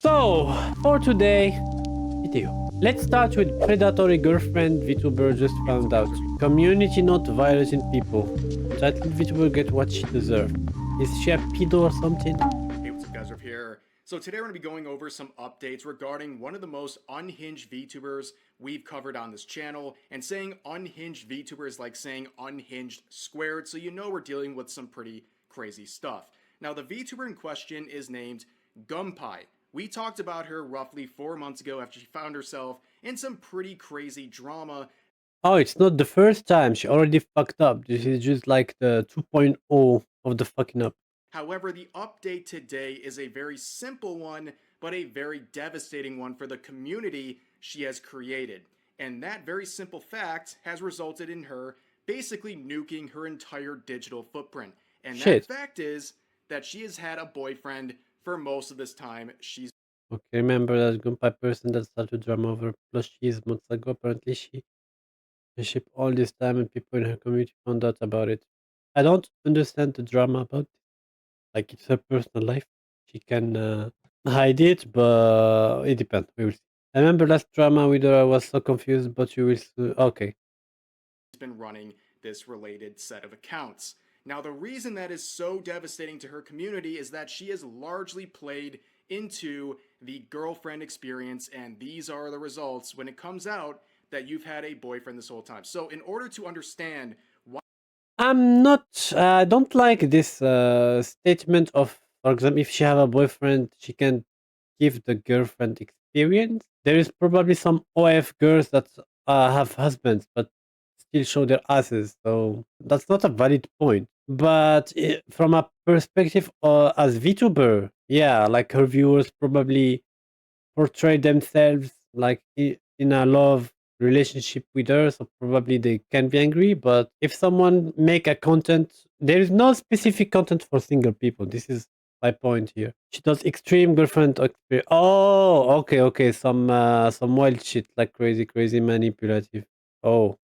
So, for today video, let's start with predatory girlfriend VTuber just found out. Community not violating people. Entitled VTuber get what she deserves. Is she a pedo or something? Hey, what's up guys, Riff here. So today we're going to be going over some updates regarding one of the most unhinged VTubers we've covered on this channel, and saying unhinged VTuber is like saying unhinged squared, so you know we're dealing with some pretty crazy stuff. Now the VTuber in question is named Gumpai. We talked about her roughly 4 months ago after she found herself in some pretty crazy drama. Oh, it's not the first time. She already fucked up. This is just like the 2.0 of the fucking up. However, the update today is a very simple one, but a very devastating one for the community she has created. And that very simple fact has resulted in her basically nuking her entire digital footprint. And that Shit. fact is that she has had a boyfriend for most of this time she's Okay, remember that Gumpai person that started drama over plushies months ago? Apparently she shipped all this time and people in her community found out about it. I don't understand the drama about it. Like, it's her personal life. She can hide it, but it depends. We will see. I remember last drama with her, I was so confused, but you will see. Okay. been running this related set of accounts. Now, the reason that is so devastating to her community is that she has largely played into the girlfriend experience, and these are the results when it comes out that you've had a boyfriend this whole time. So, in order to understand why I'm not, I don't like this statement of, for example, if she have a boyfriend, she can give the girlfriend experience. There is probably some OF girls that have husbands, but still show their asses. So that's not a valid point. But from a perspective as VTuber, yeah, like her viewers probably portray themselves like in a love relationship with her, so probably they can be angry. But if someone make a content, there is no specific content for single people. This is my point here. She does extreme girlfriend experience. Oh, okay, some wild shit, like crazy manipulative. Oh,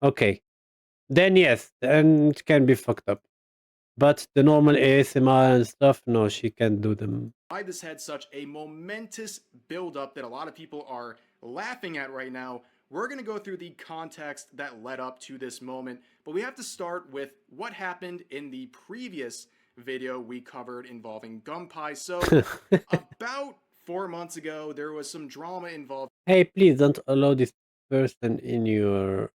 okay, then yes, then it can be fucked up. But the normal ASMR and stuff, no, she can't do them. this had such a momentous buildup that a lot of people are laughing at right now. We're going to go through the context that led up to this moment, but we have to start with what happened in the previous video we covered involving Gumpai. So, about 4 months ago, there was some drama involved. Hey, please don't allow this person in your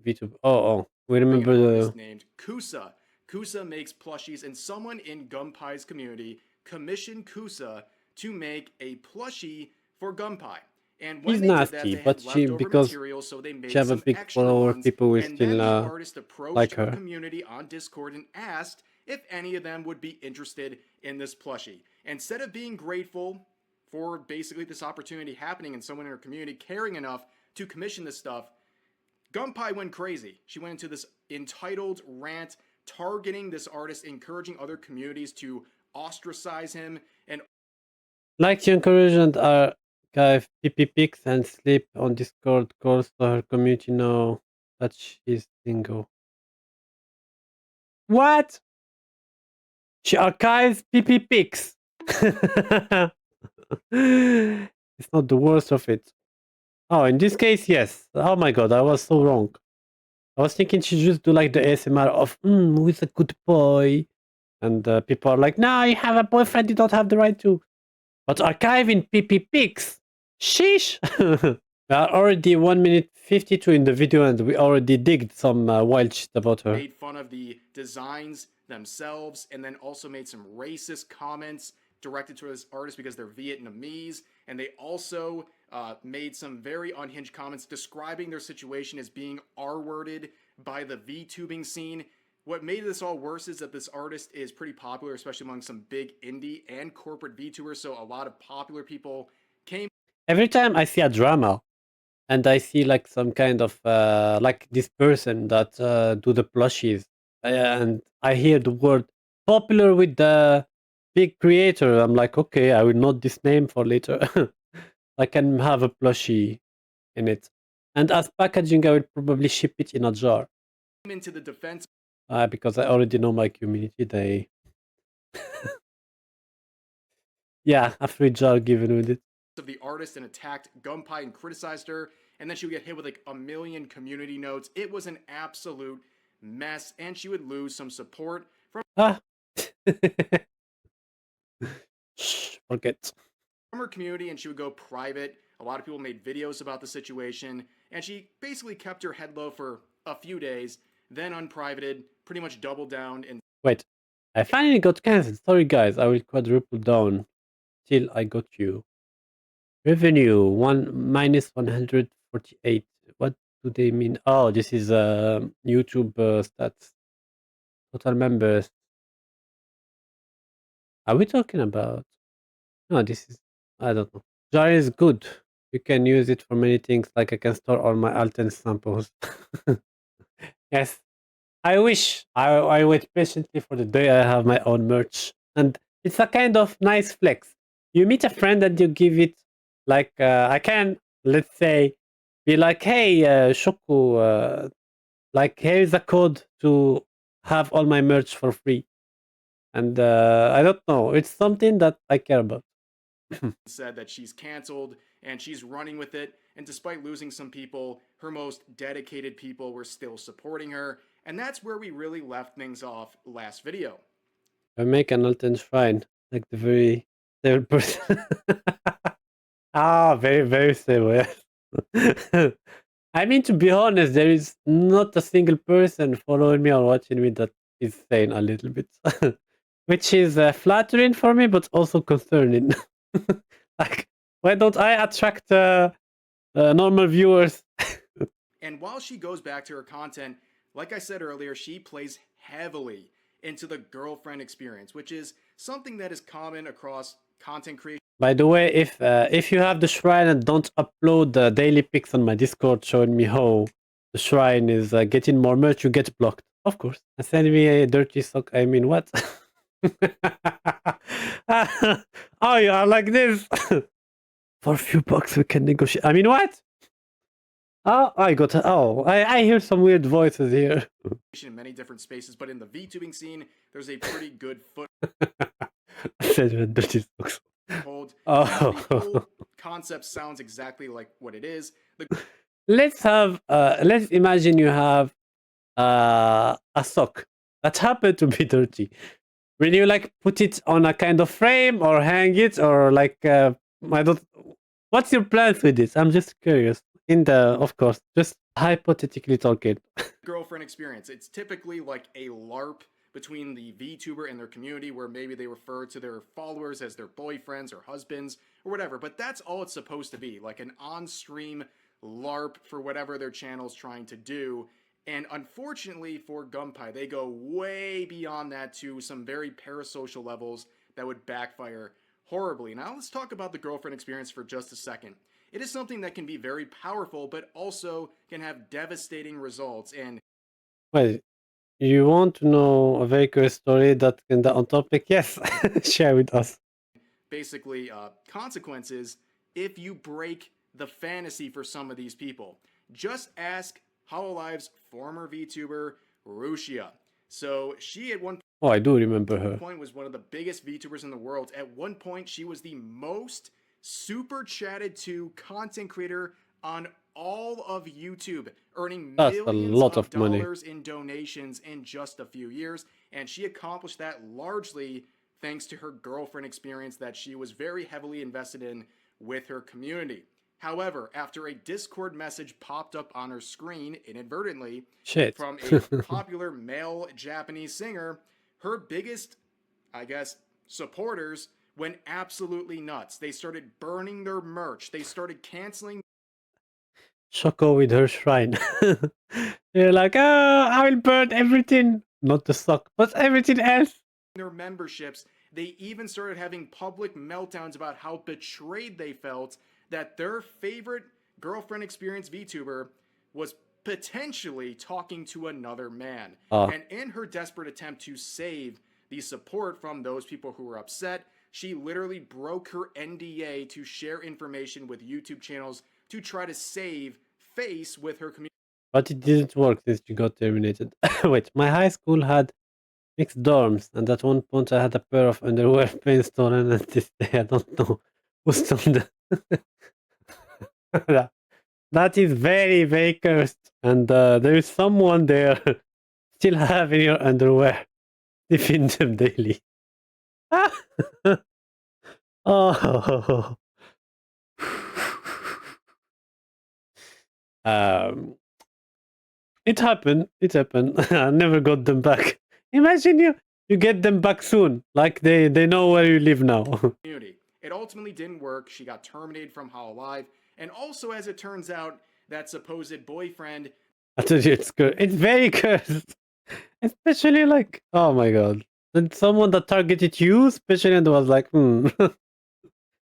VTuber. Oh, we An remember artist the. named Kusa. Kusa makes plushies, and someone in Gumpai's community commissioned Kusa to make a plushie for Gumpai. And when She's they did that, nasty, they but had she leftover because material, so they she made have a some big extra follower, ones. people will And then still the artist approached like her her. community on Discord and asked if any of them would be interested in this plushie. Instead of being grateful for basically this opportunity happening and someone in her community caring enough to commission this stuff, Gumpai went crazy. She went into this entitled rant targeting this artist, encouraging other communities to ostracize him, and Like to encourage and archive PP pics and sleep on Discord calls so her community know that she's single. What? She archives PP pics. It's not the worst of it. Oh, in this case, yes. Oh my god, I was so wrong. I was thinking she just do like the ASMR of who is a good boy, and people are like, "No, you have a boyfriend, you don't have the right to." But archiving PP pics, sheesh. We are already 1 minute 52 in the video, and we already digged some wild shit about her. made fun of the designs themselves, and then also made some racist comments directed to this artist because they're Vietnamese. And they also made some very unhinged comments describing their situation as being R-worded by the VTubing scene. What made this all worse is that this artist is pretty popular, especially among some big indie and corporate VTubers, so a lot of popular people came. Every time I see a drama, and I see like some kind of like this person that do the plushies, and I hear the word popular with the big creator, I'm like, okay, I will note this name for later. I can have a plushie in it, and as packaging I will probably ship it in a jar into the defense because I already know my community. They Yeah, a free jar given with it. of the artist and attacked Gumpai and criticized her, and then she would get hit with like a million community notes. It was an absolute mess, and she would lose some support Ah. Shh, forget. from her community, and she would go private. A lot of people made videos about the situation, and she basically kept her head low for a few days, then unprivated, pretty much doubled down and Wait, I finally got cancelled. Sorry guys, I will quadruple down till I got you. Revenue minus 148. What do they mean? Oh, this is YouTube stats. Total members. Are we talking about? No, this is, I don't know. Jar is good. You can use it for many things, like I can store all my Alten samples. Yes, I wish. I wait patiently for the day I have my own merch. And it's a kind of nice flex. You meet a friend and you give it, like, I can, let's say, be like, hey, Shoku, like, here's a code to have all my merch for free. And I don't know. It's something that I care about. said that she's canceled and she's running with it. And despite losing some people, her most dedicated people were still supporting her. And that's where we really left things off last video. I make an Alten shrine, like the very same person. Ah, very, very similar. I mean, to be honest, there is not a single person following me or watching me that is sane a little bit, which is flattering for me, but also concerning. Like, why don't I attract normal viewers? And while she goes back to her content, like I said earlier, she plays heavily into the girlfriend experience, which is something that is common across content creation. By the way, if you have the shrine and don't upload the daily pics on my Discord showing me how the shrine is getting more merch, you get blocked. Of course. And send me a dirty sock. I mean, what? Oh, you are like this. For a few bucks, we can negotiate. I mean, what? Oh, I hear some weird voices here. In many different spaces, but in the VTubing scene, there's a pretty good Send me a dirty socks. foothold. The Oh. whole concept sounds exactly like what it is. Let's imagine you have a sock that happened to be dirty. Will you like put it on a kind of frame or hang it or like I don't? What's your plans with this? I'm just curious. Of course, just hypothetically talking. Girlfriend experience. It's typically like a LARP between the VTuber and their community where maybe they refer to their followers as their boyfriends or husbands or whatever, but that's all it's supposed to be, like an on-stream LARP for whatever their channel's trying to do. And unfortunately for Gumpai, they go way beyond that to some very parasocial levels that would backfire horribly. Now let's talk about the girlfriend experience for just a second. It is something that can be very powerful, but also can have devastating results. And Well, you want to know a very curious story that on topic? Yes, share with us. basically, consequences if you break the fantasy for some of these people. Just ask Hololive's former VTuber, Rushia. So she at one Oh, I do remember her. point was one of the biggest VTubers in the world. At one point, she was the most super chatted to content creator on all of YouTube, earning That's a millions lot of of money. dollars in donations in just a few years. And she accomplished that largely thanks to her girlfriend experience that she was very heavily invested in with her community. However, after a Discord message popped up on her screen inadvertently Shit. from a popular male Japanese singer, her biggest, I guess, supporters went absolutely nuts. They started burning their merch. They started canceling Shoko with her shrine. They're like, I will burn everything. Not the sock, but everything else. their memberships. They even started having public meltdowns about how betrayed they felt that their favorite girlfriend experience VTuber was potentially talking to another man. And in her desperate attempt to save the support from those people who were upset, she literally broke her NDA to share information with YouTube channels to try to save face with her community. But it didn't work since you got terminated. Wait, my high school had mixed dorms, and at one point I had a pair of underwear pants stolen, and this day I don't know who stole them. That is very, very cursed, and there is someone there still having your underwear, sniffing them daily. Oh. um, it happened. It happened. I never got them back. Imagine you get them back soon, like they know where you live now. Community. It ultimately didn't work. She got terminated from How Alive, and also, as it turns out, that supposed boyfriend. I told you it's good. It's very cursed, especially like, oh my god, and someone that targeted you, especially, and was like,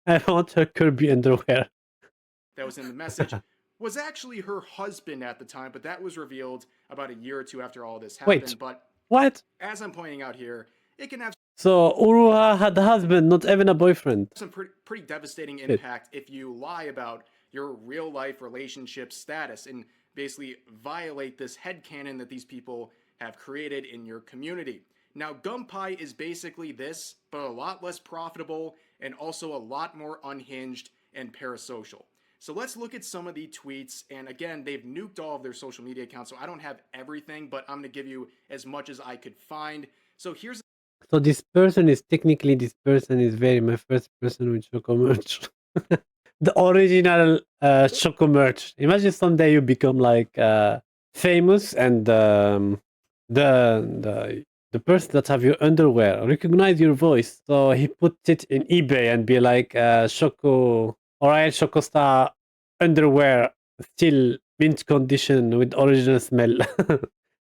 I want her Kirby underwear. That was in the message was actually her husband at the time, but that was revealed about a year or two after all this happened. Wait, But what? as I'm pointing out here, it can have So Uruha had a husband, not even a boyfriend. some pretty devastating impact if you lie about your real life relationship status and basically violate this headcanon that these people have created in your community. Now, Gumpai is basically this, but a lot less profitable and also a lot more unhinged and parasocial. So let's look at some of the tweets. And again, they've nuked all of their social media accounts, so I don't have everything, but I'm going to give you as much as I could find. So here's So this person is very my first person with Choco merch. The original Choco merch. Imagine someday you become like famous, and the the person that have your underwear recognize your voice. So he put it in eBay and be like Choco Orion Choco Star underwear, still mint condition with original smell,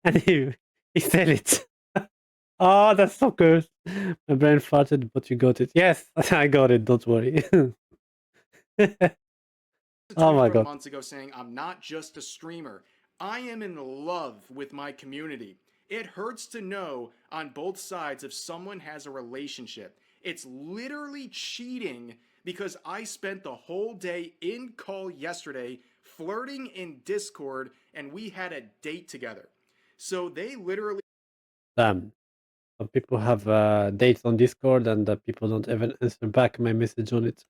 and he sell it. Oh, that's so good. My brain farted, but you got it. Yes, I got it. Don't worry. a Oh tweet my from god. months ago saying, I'm not just a streamer. I am in love with my community. It hurts to know on both sides if someone has a relationship. It's literally cheating because I spent the whole day in call yesterday flirting in Discord and we had a date together. So they literally Damn. Some people have dates on Discord, and people don't even answer back my message on it.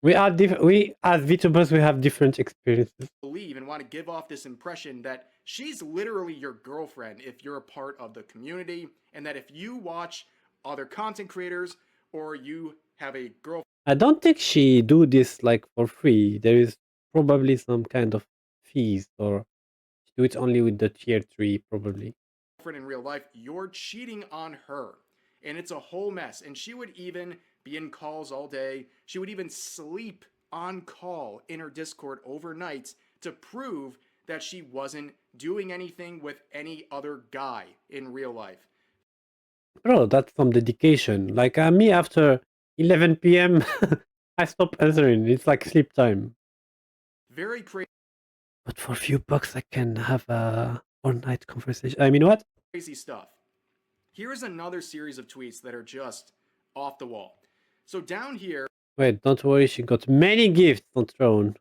We are we as VTubers, we have different experiences. believe and want to give off this impression that she's literally your girlfriend if you're a part of the community, and that if you watch other content creators or you have a girlfriend I don't think she do this like for free. There is probably some kind of fees, or she do it only with the tier 3 probably. in real life, you're cheating on her. And it's a whole mess. And she would even be in calls all day. She would even sleep on call in her Discord overnight to prove that she wasn't doing anything with any other guy in real life. Bro, that's some dedication. Like me after 11 p.m. I stop answering. It's like sleep time. Very crazy. But for a few bucks, I can have a all-night conversation. I mean, what? Crazy stuff. Here's another series of tweets that are just off the wall. So down here, Wait, don't worry. She got many gifts on Throne.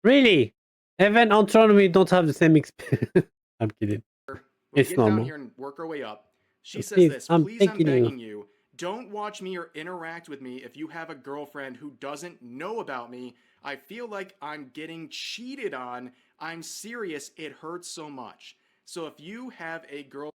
Really? Even on Throne, we don't have the same experience. I'm kidding. we It's get down normal. here and work our way up. She says Please, this, I'm please, I'm thanking begging you. you, don't watch me or interact with me if you have a girlfriend who doesn't know about me. I feel like I'm getting cheated on. I'm serious. It hurts so much. So if you have a girl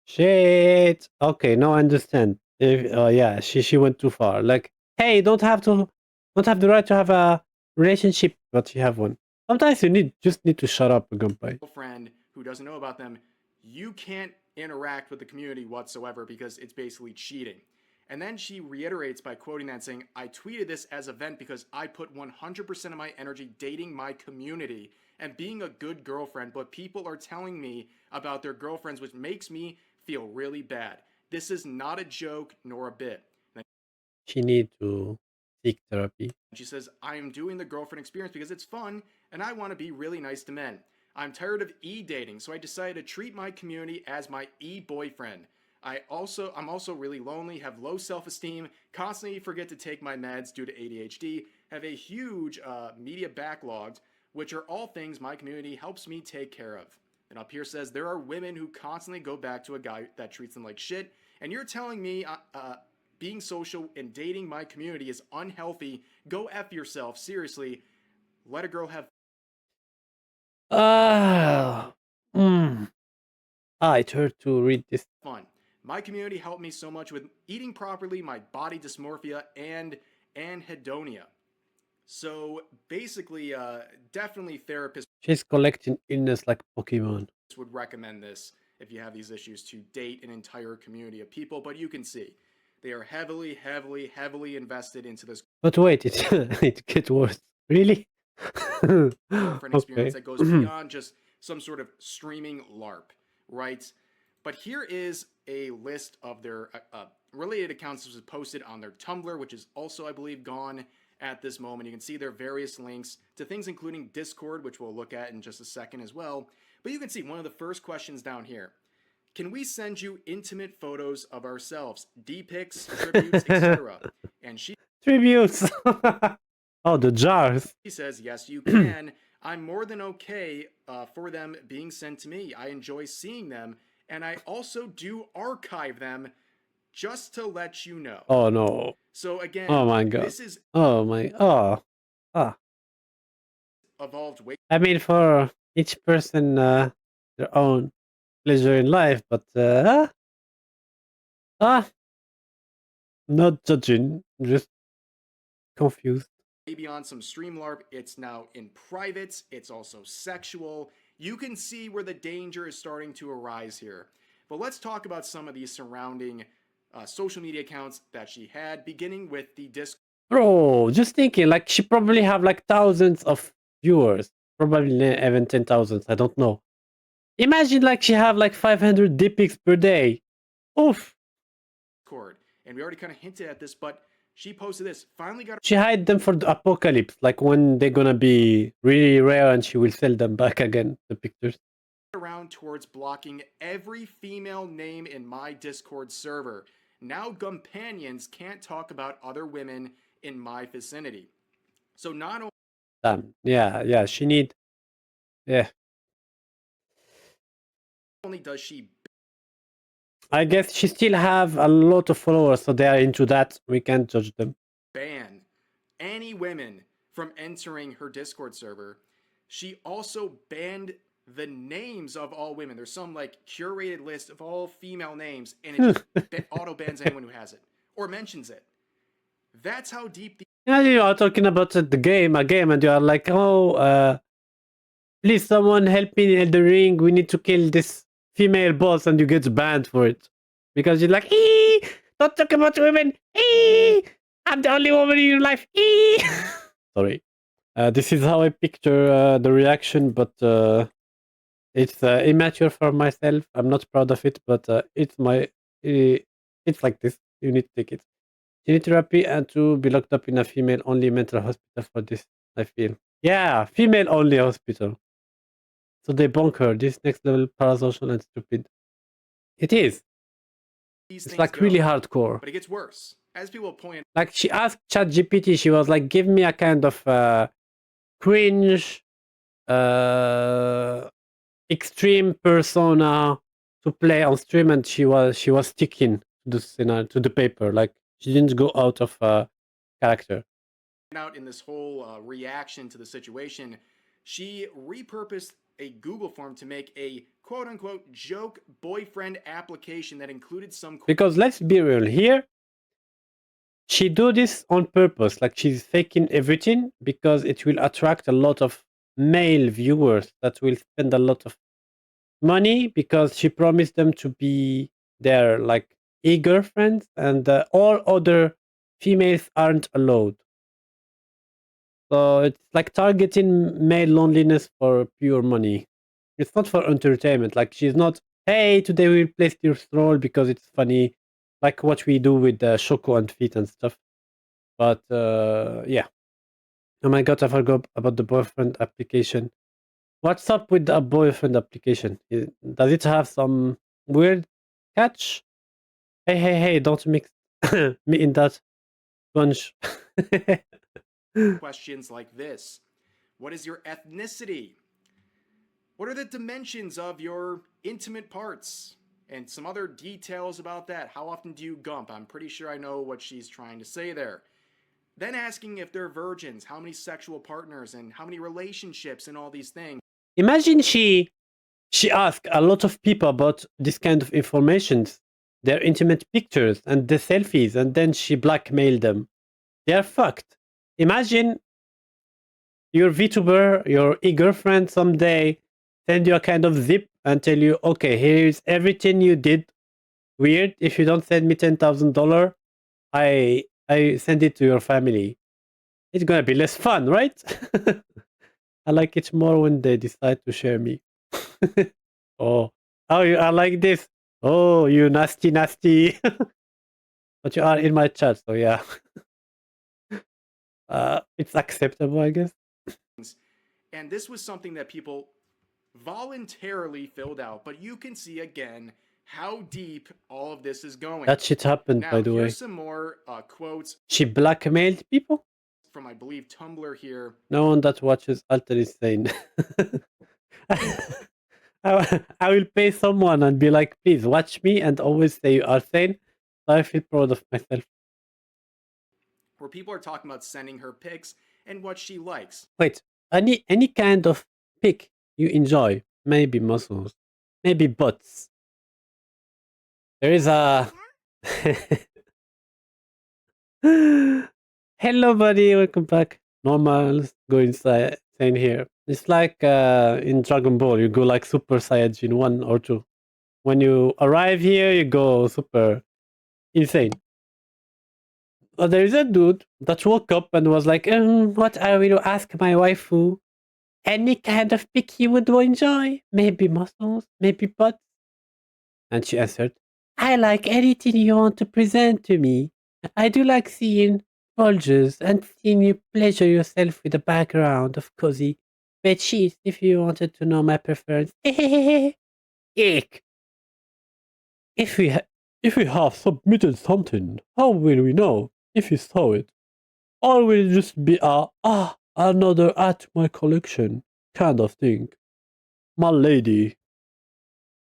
Shit. Okay, now I understand. If, yeah, she went too far. Like, hey, don't have the right to have a relationship, but you have one. Sometimes you just need to shut up, Gumpai. girlfriend who doesn't know about them, you can't interact with the community whatsoever because it's basically cheating. And then she reiterates by quoting that saying, I tweeted this as a vent because I put 100% of my energy dating my community and being a good girlfriend, but people are telling me about their girlfriends, which makes me feel really bad. This is not a joke nor a bit. She need to seek therapy. She says, I am doing the girlfriend experience because it's fun and I want to be really nice to men. I'm tired of e-dating, so I decided to treat my community as my e-boyfriend. I'm also really lonely, have low self-esteem, constantly forget to take my meds due to ADHD, have a huge media backlog, which are all things my community helps me take care of. And up here says there are women who constantly go back to a guy that treats them like shit. And you're telling me being social and dating my community is unhealthy. Go F yourself. Seriously. Let a girl have Ah, it hurt to read this. fun. My community helped me so much with eating properly, my body dysmorphia, and anhedonia. So basically, definitely therapists She's collecting illness like Pokemon. would recommend this if you have these issues to date an entire community of people. But you can see they are heavily, heavily, heavily invested into this But wait, it gets worse. Really? girlfriend experience that goes beyond just some sort of streaming LARP, right? But here is a list of their related accounts that was posted on their Tumblr, which is also, I believe, gone at this moment. You can see their various links to things including Discord, which we'll look at in just a second as well. But you can see one of the first questions down here. Can we send you intimate photos of ourselves, D-pics, tributes, etc.? And she Tributes. Oh, the jars. says, yes, you can. I'm more than okay for them being sent to me. I enjoy seeing them, and I also do archive them just to let you know. Oh no. So again, Oh my god. this is Oh my. Oh. Ah. evolved way I mean, for each person, their own pleasure in life, but not judging, just confused. beyond some Streamlarp. It's now in private. It's also sexual. You can see where the danger is starting to arise here. But let's talk about some of these surrounding social media accounts that she had, beginning with the Discord. Bro, just thinking, like she probably have like thousands of viewers, probably even 10,000. I don't know. Imagine like she have like 500 dick pics per day. Oof. And we already kind of hinted at this, but she posted this. Finally got She hide them for the apocalypse, like when they're gonna be really rare, and she will sell them back again. The pictures. around towards blocking every female name in my Discord server. Now Gumpanions can't talk about other women in my vicinity. So not Damn. Yeah. She need. Yeah. only does she I guess she still have a lot of followers, so they are into that. We can't judge them. ban any women from entering her Discord server, she also banned the names of all women. There's some like curated list of all female names, and it just auto bans anyone who has it or mentions it. That's how deep the Yeah, you are talking about a game, and you are like, oh, please, someone help me in the ring. We need to kill this female boss, and you get banned for it because you're like, don't talk about women. I'm the only woman in your life. Sorry. This is how I picture the reaction, but it's immature for myself. I'm not proud of it, but it's my. It's like this. You need to take it. You need therapy and to be locked up in a female-only mental hospital for this. I feel. Yeah, female-only hospital. So they bonk her. This next level parasocial and stupid. It is. these It's things like go, really hardcore. but it gets worse. As people point Like she asked ChatGPT, she was like, "Give me a kind of cringe, extreme persona to play on stream," and she was sticking to the scenario, to the paper. Like she didn't go out of character. out in this whole reaction to the situation, she repurposed a Google form to make a quote unquote joke boyfriend application that included some Because let's be real here. She do this on purpose, like she's faking everything because it will attract a lot of male viewers that will spend a lot of money because she promised them to be their like e-girlfriends, and all other females aren't allowed. So it's like targeting male loneliness for pure money. It's not for entertainment. Like she's not, hey, today we'll play your role because it's funny, like what we do with Shoko and Feet and stuff. But yeah. Oh my god, I forgot about the boyfriend application. What's up with the boyfriend application? Does it have some weird catch? Hey, don't mix me in that bunch. questions like this. What is your ethnicity? What are the dimensions of your intimate parts? And some other details about that. How often do you gump? I'm pretty sure I know what she's trying to say there. Then asking if they're virgins, how many sexual partners, and how many relationships, and all these things. Imagine she asked a lot of people about this kind of information, their intimate pictures and the selfies, and then she blackmailed them. They are fucked. Imagine your VTuber, your e-girlfriend someday send you a kind of zip and tell you, okay, here's everything you did weird. If you don't send me $10,000, I send it to your family. It's gonna be less fun, right? I like it more when they decide to share me. Oh, I like this. Oh, you nasty, nasty. But you are in my chat, so yeah. It's acceptable, I guess. And this was something that people voluntarily filled out, but you can see again how deep all of this is going. That shit happened, Now, by the way. here's some more quotes She blackmailed people? from, I believe, Tumblr here. No one that watches Alter is sane. I will pay someone and be like, please watch me and always say you are sane. So I feel proud of myself. Where people are talking about sending her pics and what she likes. Wait, any kind of pic you enjoy? Maybe muscles, maybe butts. There is a hello, buddy. Welcome back. Normal, go inside. Same here. It's like in Dragon Ball, you go like Super Saiyajin 1 or 2. When you arrive here, you go super insane. There is a dude that woke up and was like, what I will ask my waifu? Any kind of pic you would enjoy? Maybe muscles, maybe butts? And she answered, I like anything you want to present to me. I do like seeing bulges and seeing you pleasure yourself with a background of cozy bed sheets if you wanted to know my preference. Ick. If we have submitted something, how will we know if you saw it? Or will it just be another add to my collection kind of thing? My lady.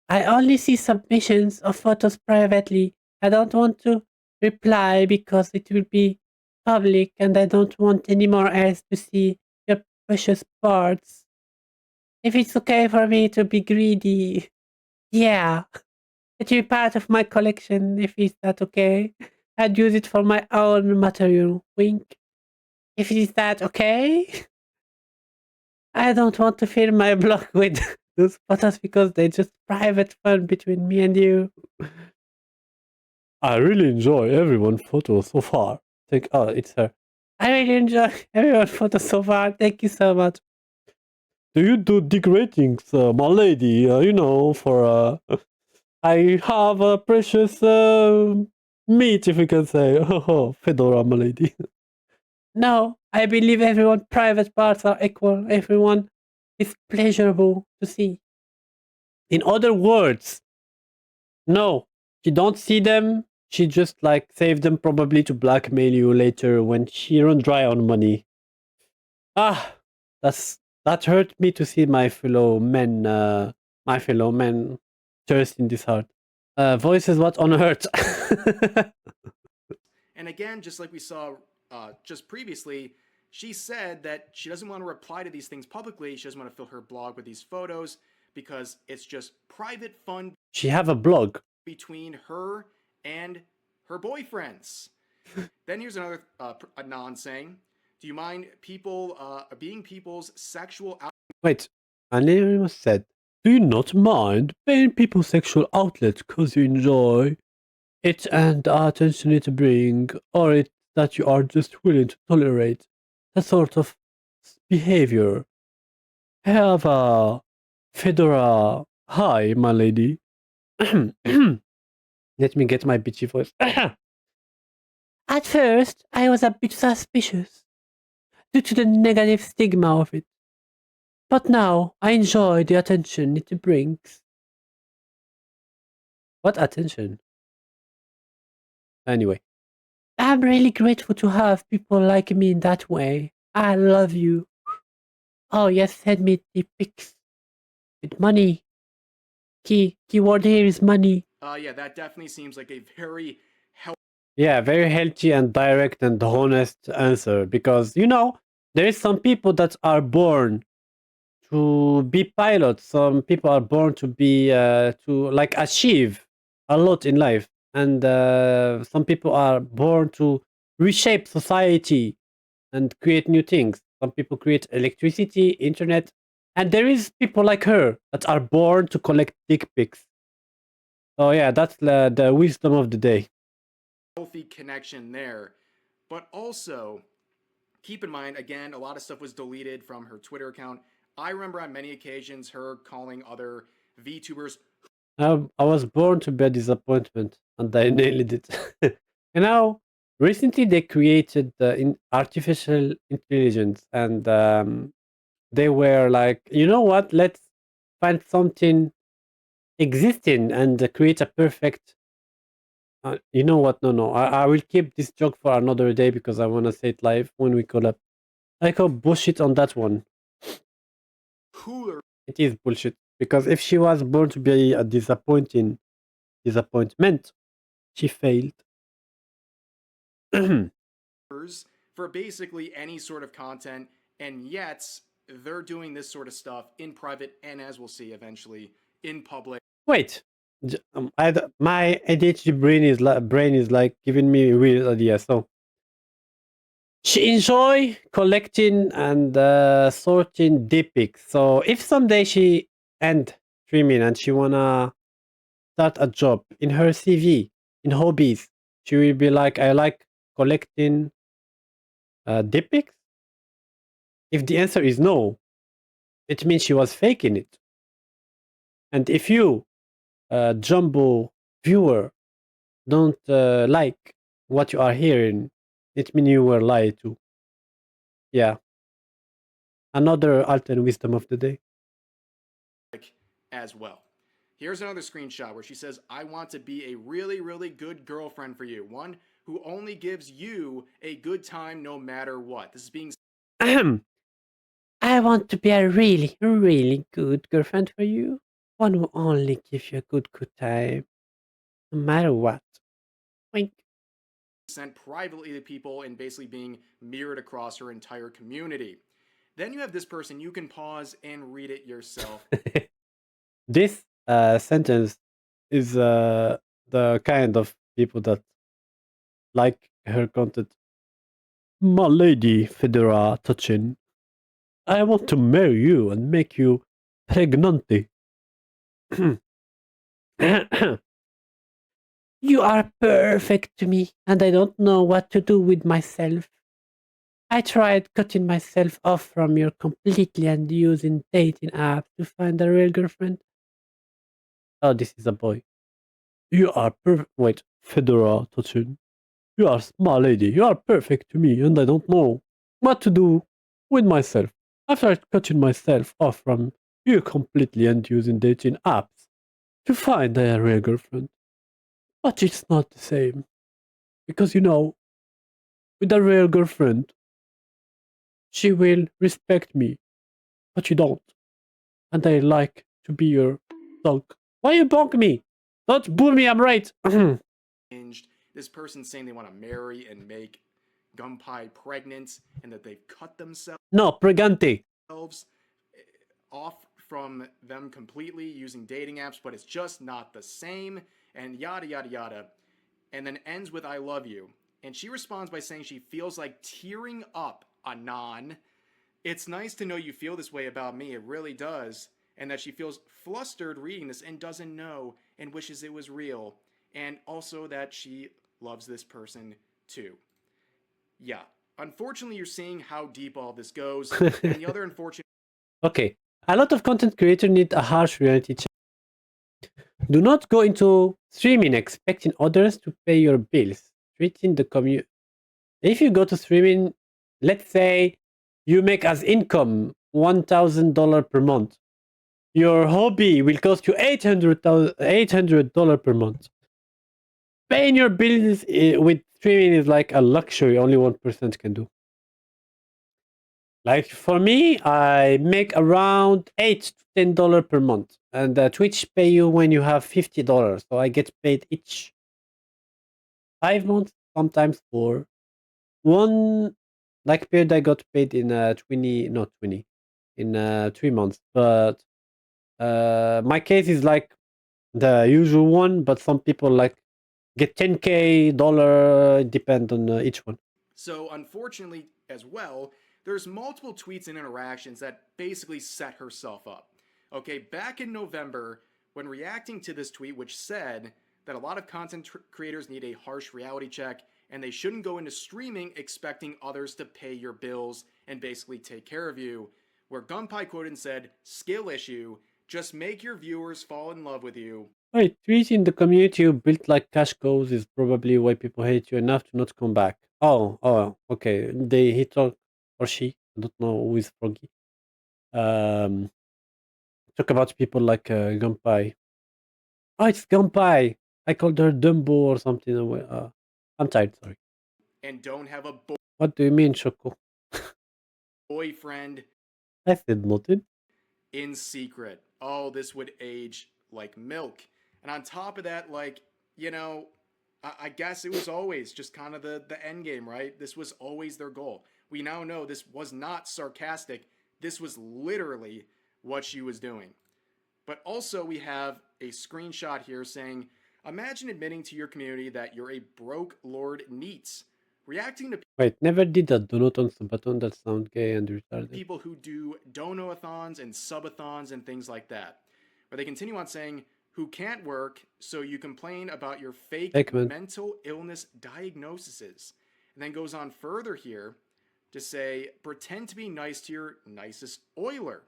I only see submissions of photos privately. I don't want to reply because it will be public and I don't want anyone else to see your precious parts. If it's okay for me to be greedy, yeah, it will be part of my collection if it's that okay. I'd use it for my own material. Wink. If is that okay? I don't want to fill my blog with those photos because they're just private fun between me and you. I really enjoy everyone's photo so far. It's her. I really enjoy everyone's photo so far. Thank you so much. Do you do dick ratings, my lady? For I have a precious meat, if you can say. Oh, Fedora, my lady. No, I believe everyone's private parts are equal. Everyone is pleasurable to see. In other words, no, she don't see them. She just like save them probably to blackmail you later when she run dry on money. That hurt me to see my fellow men thirst in this heart. Voice is what on hurt. And again, just like we saw just previously, she said that she doesn't want to reply to these things publicly. She doesn't want to fill her blog with these photos because it's just private fun. She have a blog between her and her boyfriends. Then here's another Anon saying, do you mind people being people's sexual Wait, Anonymous said, do you not mind being people's sexual outlet because you enjoy it and the attention it bring, or it that you are just willing to tolerate that sort of behavior? Have a Fedora. Hi, my lady. Let me get my bitchy voice. At first, I was a bit suspicious due to the negative stigma of it. But now, I enjoy the attention it brings. What attention? Anyway. I'm really grateful to have people like me in that way. I love you. Oh yes, send me the pics. With money. Keyword here is money. Yeah, that definitely seems like a very Yeah, very healthy and direct and honest answer because there is some people that are born to be pilots. Some people are born to be to like achieve a lot in life, and some people are born to reshape society and create new things. Some people create electricity, internet, and there is people like her that are born to collect dick pics. So yeah, that's the wisdom of the day. healthy connection there. But also, keep in mind, again, a lot of stuff was deleted from her Twitter account. I remember on many occasions her calling other VTubers. I was born to be a disappointment, and I nailed it. You know, recently they created artificial intelligence, and they were like, you know what? Let's find something existing and create a perfect. You know what? No, no. I will keep this joke for another day because I want to say it live when we collab. I call bullshit on that one. Cooler It is bullshit because if she was born to be a disappointment, she failed. for basically any sort of content, and yet they're doing this sort of stuff in private and, as we'll see eventually, in public. Wait, my ADHD brain is like giving me weird ideas. So she enjoy collecting and sorting dick pics. So if someday she end streaming and she wanna start a job in her CV in hobbies, she will be like, I like collecting dick pics. If the answer is no, it means she was faking it. And if you, jumbo viewer, don't like what you are hearing, it means you were lied to. Yeah. Another alternate wisdom of the day. As well. Here's another screenshot where she says, I want to be a really, really good girlfriend for you. One who only gives you a good time no matter what. This is being Ahem. I want to be a really, really good girlfriend for you. One who only gives you a good time, no matter what. Wink. sent privately to people and basically being mirrored across her entire community. Then you have this person, you can pause and read it yourself. This sentence is the kind of people that like her content. My lady Fedora Touchin, I want to marry you and make you pregnante. You are perfect to me, and I don't know what to do with myself. I tried cutting myself off from you completely and using dating apps to find a real girlfriend. Oh, this is a boy. You are perfect. Wait, Fedora Touchin. You are smart lady. You are perfect to me, and I don't know what to do with myself. I've tried cutting myself off from you completely and using dating apps to find a real girlfriend. But it's not the same. Because with a real girlfriend, she will respect me, but you don't. And I like to be your dog. Why you bonk me? Don't boo me, I'm right. This person saying they want to marry and make Gumpai pregnant and that they've cut themselves No, pregante. off from them completely using dating apps, but it's just not the same, and yada yada yada. And then ends with I love you. And she responds by saying she feels like tearing up, Anon. It's nice to know you feel this way about me, it really does. And that she feels flustered reading this and doesn't know and wishes it was real. And also that she loves this person too. Yeah. Unfortunately, you're seeing how deep all this goes. And the other unfortunate. Okay. A lot of content creators need a harsh reality check. Do not go into streaming expecting others to pay your bills. Treating the community. If you go to streaming, let's say you make as income $1,000 per month. Your hobby will cost you $800 per month. Paying your bills with streaming is like a luxury only 1% can do. Like for me, I make around $8 to $10 per month, and Twitch pay you when you have $50. So I get paid each 5 months, sometimes for one. Like period, I got paid in 20, not 20, in 3 months. But my case is like the usual one, but some people like get 10K dollar, depend on each one. So, unfortunately, as well, there's multiple tweets and interactions that basically set herself up. Okay, back in November, when reacting to this tweet, which said that a lot of content creators need a harsh reality check and they shouldn't go into streaming expecting others to pay your bills and basically take care of you, where Gumpai quoted and said, skill issue, just make your viewers fall in love with you. Right, treating the community you built like cash cows is probably why people hate you enough to not come back. Okay. He talk or she, I don't know who is Froggy. Um, talk about people like Gumpai. Oh, it's Gumpai. I called her Dumbo or something. I'm tired. Sorry. And don't have a What do you mean, Choco? boyfriend I said nothing. in secret. Oh, this would age like milk. And on top of that, like, you know, I guess it was always just kind of the end game, right? This was always their goal. We now know this was not sarcastic. This was literally what she was doing. But also, we have a screenshot here saying, imagine admitting to your community that you're a broke Lord Neats, reacting to Wait, never did that. Do not on the button that sound gay and retarded. people who do dono-a-thons and subathons and things like that. Where they continue on saying, who can't work, so you complain about your fake mental illness diagnoses. And then goes on further here to say, pretend to be nice to your nicest oiler.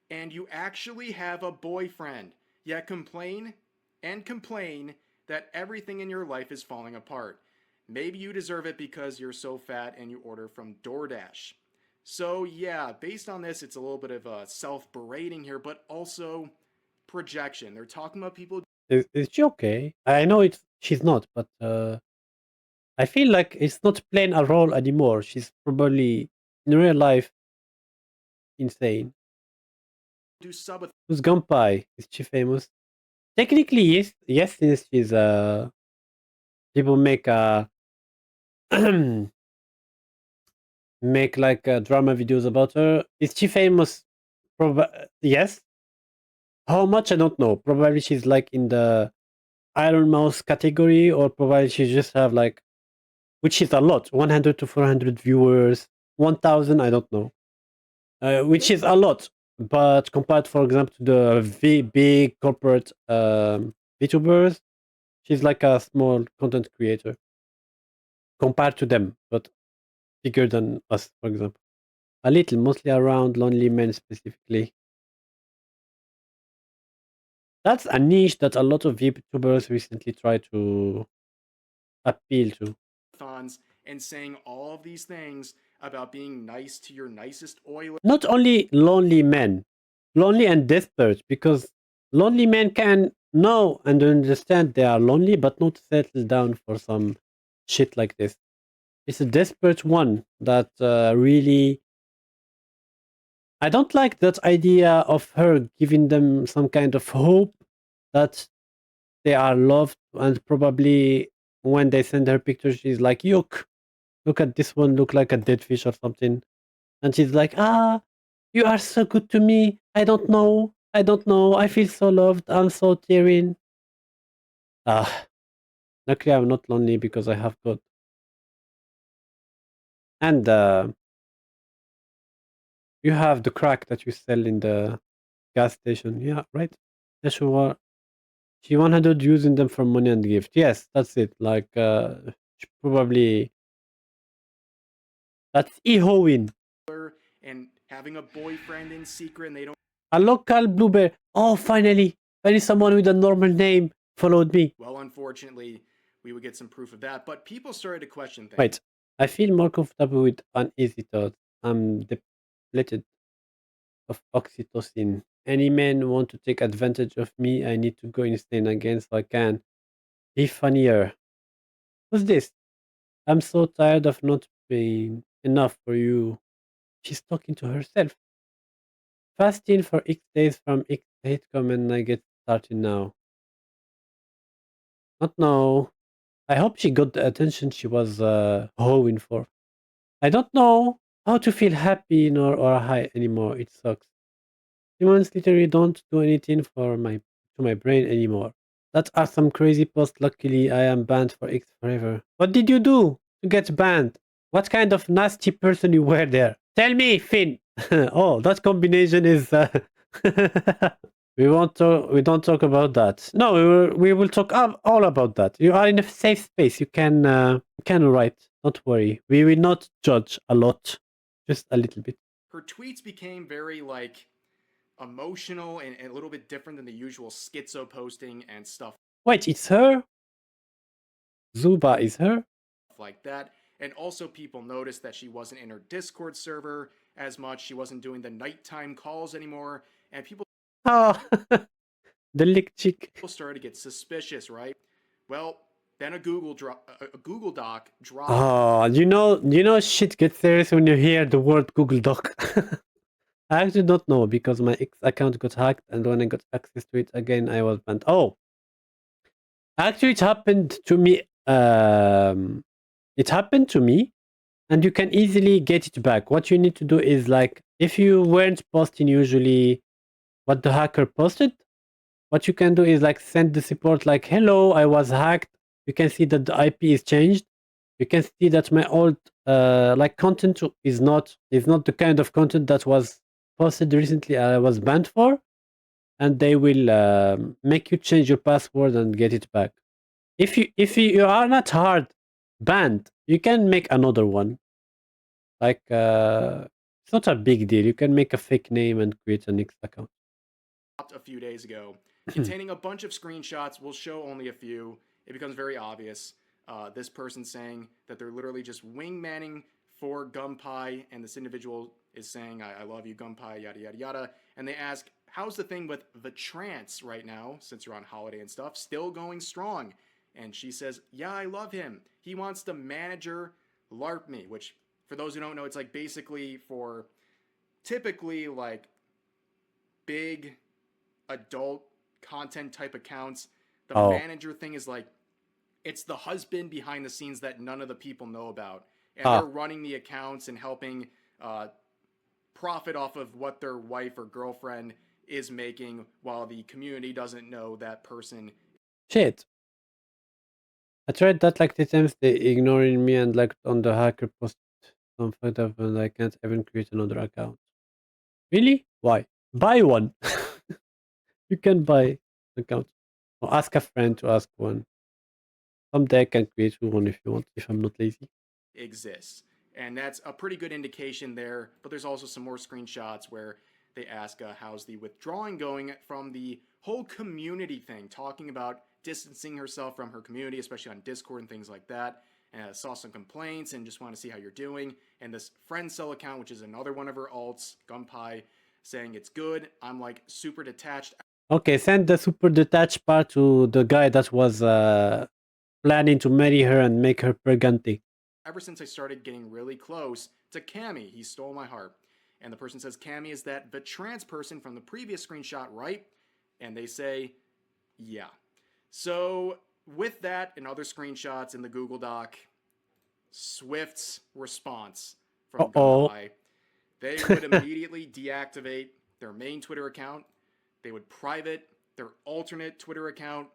And you actually have a boyfriend, yet complain and complain that everything in your life is falling apart. Maybe you deserve it because you're so fat and you order from DoorDash. So, yeah, based on this, it's a little bit of a self berating here, but also projection. They're talking about people. Is she okay? I know she's not, but I feel like it's not playing a role anymore. She's probably in real life insane. Do subathons. Who's Gumpai? Is she famous? Technically, yes, since she's people make make like drama videos about her. Is she famous? Yes. How much I don't know. Probably she's like in the Iron Mouse category, or probably she just have like, which is a lot, 100 to 400 viewers, 1,000. I don't know, which is a lot. But compared, for example, to the big corporate VTubers, she's like a small content creator compared to them, but bigger than us, for example. A little, mostly around lonely men specifically. That's a niche that a lot of VTubers recently try to appeal to. And saying all of these things about being nice to your nicest oiler. Not only lonely men, lonely and desperate, because lonely men can know and understand they are lonely, but not settle down for some shit like this. It's a desperate one that really. I don't like that idea of her giving them some kind of hope that they are loved, and probably when they send her pictures, she's like, "Yuck, look at this one, look like a dead fish or something," and she's like, "You are so good to me. I don't know. I don't know. I feel so loved. I'm so tearing." Ah, luckily I'm not lonely because I have God. And you have the crack that you sell in the gas station. Yeah, right. Yeah, sure. She 100 using them for money and gift. Yes, that's it. Like, probably that's Ehoin. And having a boyfriend in secret and they don't. A local blueberry. Oh, finally someone with a normal name followed me. Well, unfortunately, we would get some proof of that. But people started to question things. Wait, I feel more comfortable with uneasy thoughts. I'm depleted of oxytocin. Any man want to take advantage of me, I need to go insane again so I can be funnier. Who's this? I'm so tired of not being enough for you. She's talking to herself. Fasting for X days from X hate comment. I get started now. Not now. I hope she got the attention she was hoping for. I don't know how to feel happy nor or high anymore. It sucks. Humans literally don't do anything for my brain anymore. That are some crazy posts. Luckily, I am banned for X forever. What did you do to get banned? What kind of nasty person you were there? Tell me, Finn. Oh, that combination is. We won't talk. We don't talk about that. No, we will talk all about that. You are in a safe space. You can write. Don't worry. We will not judge a lot, just a little bit. Her tweets became very like emotional and a little bit different than the usual schizo posting and stuff Wait, it's her. Zuba is her. like that. And also, people noticed that she wasn't in her Discord server as much. She wasn't doing the nighttime calls anymore, and people Oh, the lick chick. started to get suspicious, right? Well, then a Google Doc dropped. Oh, shit gets serious when you hear the word Google Doc. I actually don't know because my X account got hacked, and when I got access to it again, I was banned. Oh, actually, it happened to me. It happened to me, and you can easily get it back. What you need to do is like, if you weren't posting usually what the hacker posted, what you can do is like send the support like, "Hello, I was hacked." You can see that the IP is changed. You can see that my old like content is not the kind of content that was posted recently. I was banned for, and they will make you change your password and get it back. If you are not hard banned, you can make another one. Like it's not a big deal. You can make a fake name and create an X account. A few days ago, containing a bunch of screenshots. We'll show only a few. It becomes very obvious. This person saying that they're literally just wingmanning for Gumpai, and this individual is saying, I love you, Gumpai, yada, yada, yada. And they ask, how's the thing with the trance right now, since you're on holiday and stuff, still going strong? And she says, yeah, I love him. He wants to manager LARP me, which, for those who don't know, it's like basically for typically like big adult content type accounts. The manager thing is like, it's the husband behind the scenes that none of the people know about, and they're running the accounts and helping profit off of what their wife or girlfriend is making, while the community doesn't know that person. Shit. I tried that like 2 times. They ignoring me and like on the hacker post some photo and I can't even create another account. Really? Why? Buy one. You can buy an account or ask a friend to ask one. Someday I can create one if you want. If I'm not lazy. Exists. And that's a pretty good indication there. But there's also some more screenshots where they ask, how's the withdrawing going from the whole community thing, talking about distancing herself from her community, especially on Discord and things like that. And saw some complaints and just want to see how you're doing. And this friend cell account, which is another one of her alts, Gumpai, saying it's good. I'm like super detached. Okay, send the super detached part to the guy that was planning to marry her and make her pregnant. Ever since I started getting really close to Cammy, he stole my heart. And the person says, Cammy is that the trans person from the previous screenshot, right? And they say, yeah. So with that and other screenshots in the Google Doc, Swift's response from Gumpai, they would immediately deactivate their main Twitter account. They would private their alternate Twitter account.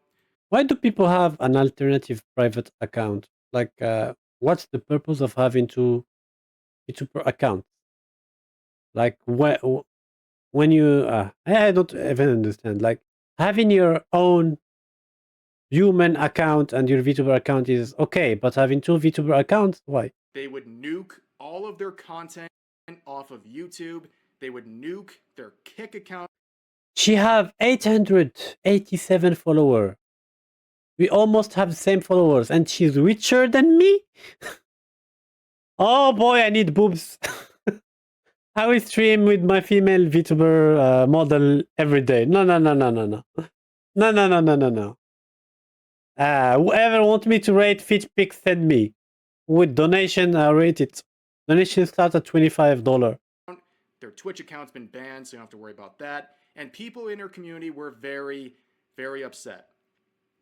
Why do people have an alternative private account? Like, what's the purpose of having two VTuber accounts? Like, when you, I don't even understand. Like, having your own human account and your VTuber account is okay, but having two VTuber accounts, why? They would nuke all of their content off of YouTube. They would nuke their Kick account. She have 887 followers. We almost have the same followers, and she's richer than me? Oh boy, I need boobs. I will stream with my female VTuber model every day. No. No. Whoever want me to rate fit pics, send me. With donation, I rate it. Donation starts at $25. Their Twitch account's been banned, so you don't have to worry about that. And people in her community were very, very upset.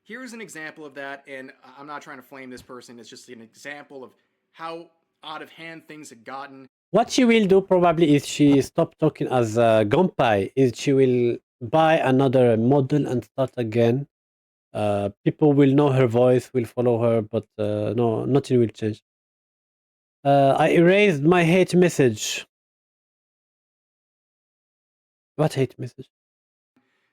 Here's an example of that, and I'm not trying to flame this person, it's just an example of how out of hand things had gotten. What she will do probably is she stop talking as Gumpai, is she will buy another model and start again. People will know her voice, will follow her, but no, nothing will change. I erased my hate message. What hate message?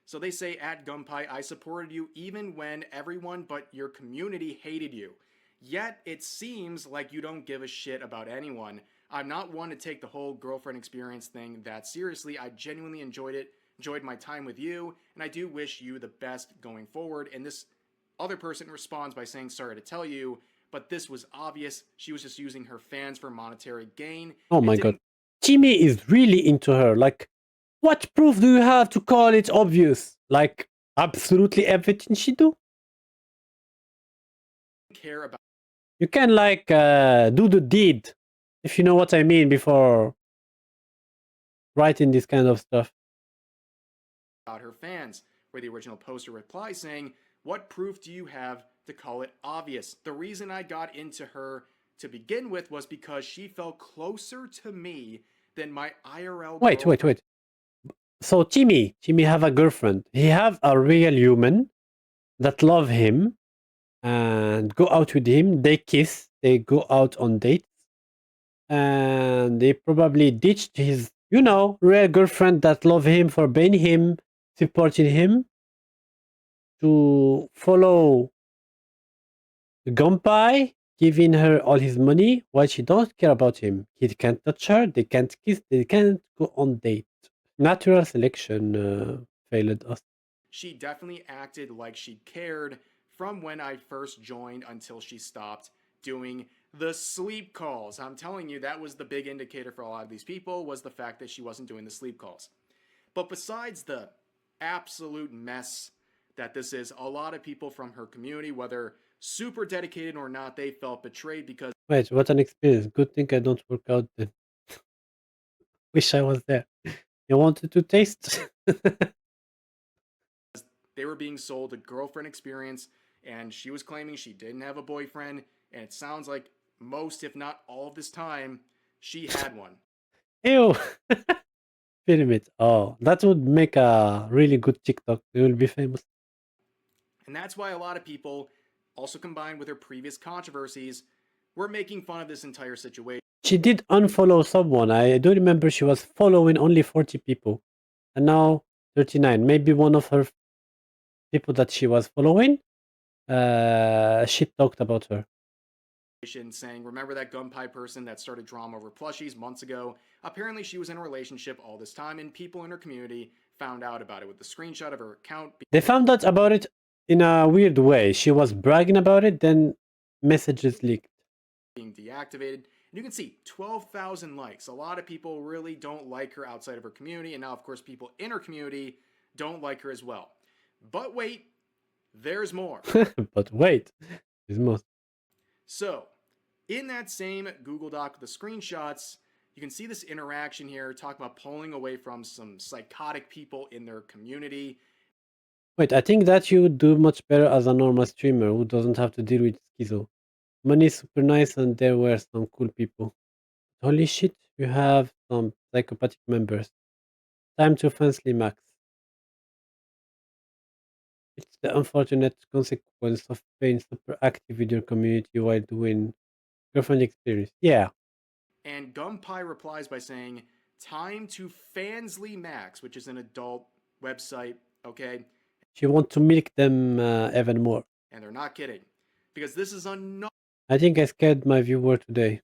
So they say at Gumpai, I supported you even when everyone but your community hated you. Yet it seems like you don't give a shit about anyone. I'm not one to take the whole girlfriend experience thing that seriously. I genuinely enjoyed my time with you, and I do wish you the best going forward. And this other person responds by saying, sorry to tell you, but this was obvious. She was just using her fans for monetary gain. Oh my god. Jimmy is really into her. Like, what proof do you have to call it obvious? Like, absolutely everything she do? Care about You can like do the deed, if you know what I mean, before writing this kind of stuff. About her fans, where the original poster replies saying, what proof do you have to call it obvious? The reason I got into her to begin with was because she felt closer to me than my IRL Wait. So Timmy have a girlfriend. He have a real human that love him and go out with him. They kiss. They go out on dates. And they probably ditched his, real girlfriend that love him for being him, supporting him, to follow Gumpai, giving her all his money while she don't care about him. He can't touch her, they can't kiss, they can't go on date. Natural selection failed us. She definitely acted like she cared from when I first joined until she stopped doing the sleep calls. I'm telling you, that was the big indicator for a lot of these people, was the fact that she wasn't doing the sleep calls. But besides the absolute mess that this is, a lot of people from her community, whether super dedicated or not, they felt betrayed because Wait, what an experience. Good thing I don't work out then. Wish I was there. You wanted to taste? they were being sold a girlfriend experience, and she was claiming she didn't have a boyfriend, and it sounds like most, if not all of this time, she had one. Ew. Pyramid. Oh, that would make a really good TikTok. It will be famous. And that's why a lot of people, also combined with her previous controversies, were making fun of this entire situation. She did unfollow someone. I do remember she was following only 40 people. And now 39. Maybe one of her people that she was following, she talked about her. Saying, remember that Gunpie person that started drama over plushies months ago? Apparently she was in a relationship all this time, and people in her community found out about it with the screenshot of her account. They found out about it in a weird way. She was bragging about it, then messages leaked. Being deactivated. And you can see 12,000 likes. A lot of people really don't like her outside of her community, and now, of course, people in her community don't like her as well. But wait, there's more. But wait, there's more. So, in that same Google Doc with the screenshots, you can see this interaction here, talk about pulling away from some psychotic people in their community. Wait, I think that you would do much better as a normal streamer who doesn't have to deal with schizo. Money is super nice and there were some cool people. Holy shit, you have some psychopathic members. Time to fancy max. It's the unfortunate consequence of being super active with your community while doing girlfriend experience. Yeah. And Gumpai replies by saying, time to Fansly Max, which is an adult website, okay? She wants to milk them even more. And they're not kidding. Because this is another... I think I scared my viewer today.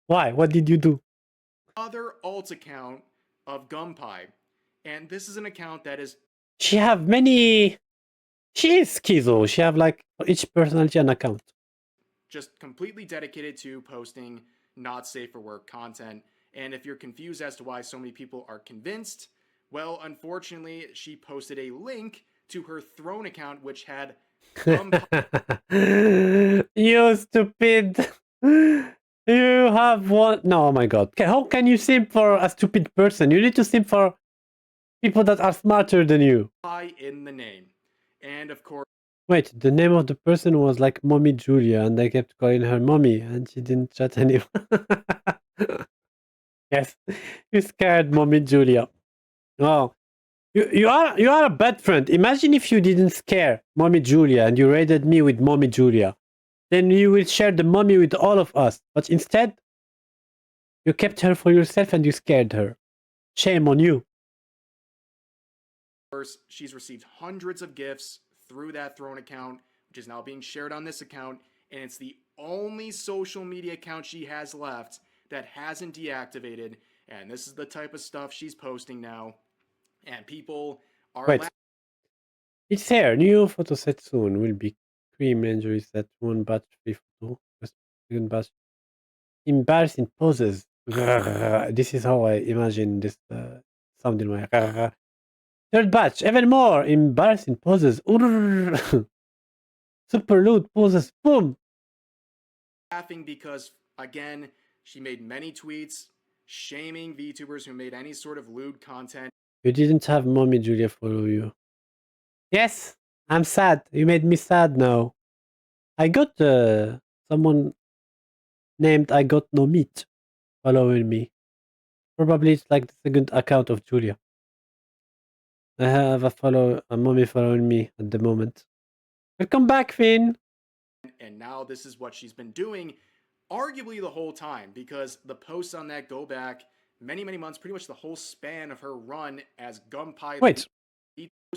Why? What did you do? Other alt account of Gumpai. And this is an account that is... She have many... She is schizo. She have like for each personality an account. Just completely dedicated to posting not safe for work content. And if you're confused as to why so many people are convinced, well, unfortunately, she posted a link to her Throne account, which had You stupid. You have one. No, oh my god. How can you simp for a stupid person? You need to simp for people that are smarter than you. I in the name. And of course, Wait, the name of the person was like Mommy Julia, and I kept calling her Mommy, and she didn't chat anyone. Yes, you scared Mommy Julia. Oh, you are a bad friend. Imagine if you didn't scare Mommy Julia and you raided me with Mommy Julia. Then you will share the mommy with all of us. But instead, you kept her for yourself and you scared her. Shame on you. she's received hundreds of gifts through that Throne account, which is now being shared on this account, and it's the only social media account she has left that hasn't deactivated. And this is the type of stuff she's posting now. And people are Wait. It's here. New photo set soon. Will be cream injuries that one batch free photo. Second batch. Embarrassing poses. This is how I imagine this sound in my. Third batch. Even more embarrassing poses. Super lewd poses. Boom. laughing because, again, she made many tweets shaming VTubers who made any sort of lewd content. You didn't have Mommy Julia follow you. Yes, I'm sad. You made me sad now. I got someone named I Got No Meat following me. Probably it's like the second account of Julia. I have a mommy following me at the moment. Welcome back, Finn. And now this is what she's been doing, arguably the whole time, because the posts on that go back many, many months, pretty much the whole span of her run as Gumpai. Wait,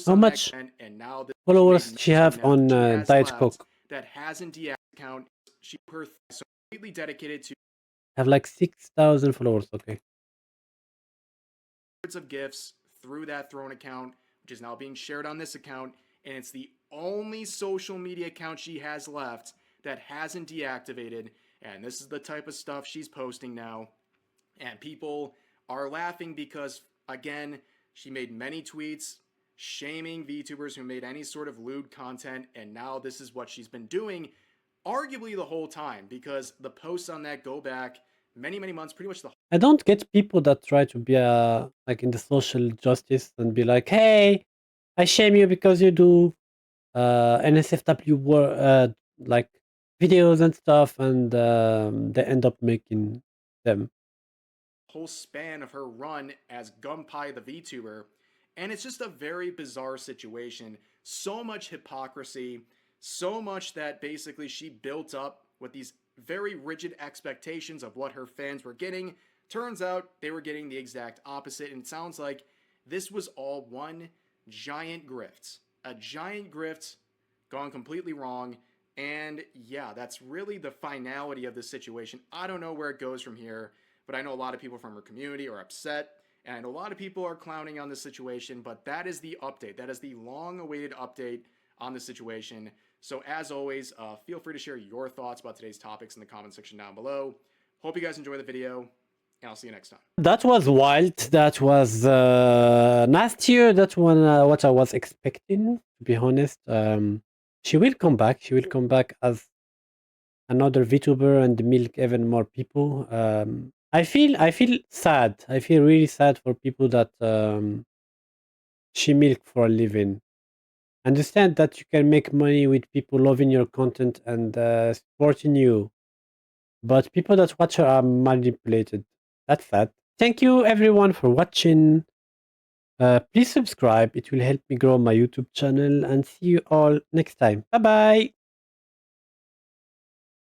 how much and now followers she have on Diet Coke? That hasn't deactivated account. She so completely dedicated to Have like 6,000 followers. Okay. hundreds of gifts through that Throne account, which is now being shared on this account, and it's the only social media account she has left that hasn't deactivated. And this is the type of stuff she's posting now. And people are laughing because, again, she made many tweets shaming VTubers who made any sort of lewd content, and now this is what she's been doing, arguably the whole time, because the posts on that go back many, many months, pretty much the. I don't get people that try to be like in the social justice and be like, hey, I shame you because you do NSFW like videos and stuff, and they end up making them. Whole span of her run as Gumpai the VTuber, and it's just a very bizarre situation. So much hypocrisy, so much that basically she built up with these very rigid expectations of what her fans were getting. Turns out they were getting the exact opposite, and it sounds like this was all one giant grift. A giant grift gone completely wrong. And yeah, that's really the finality of this situation. I don't know where it goes from here, but I know a lot of people from her community are upset, and I know a lot of people are clowning on this situation, but that is the update. That is the long-awaited update on the situation. So as always, feel free to share your thoughts about today's topics in the comment section down below. Hope you guys enjoy the video, and I'll see you next time. That was wild. That was nastier. That's what I was expecting, to be honest. She will come back. She will come back as another VTuber and milk even more people. I feel sad. I feel really sad for people that she milk for a living. Understand that you can make money with people loving your content and supporting you, but people that watch her are manipulated. That's sad. Thank you everyone for watching. Please subscribe. It will help me grow my YouTube channel, and see you all next time. Bye bye.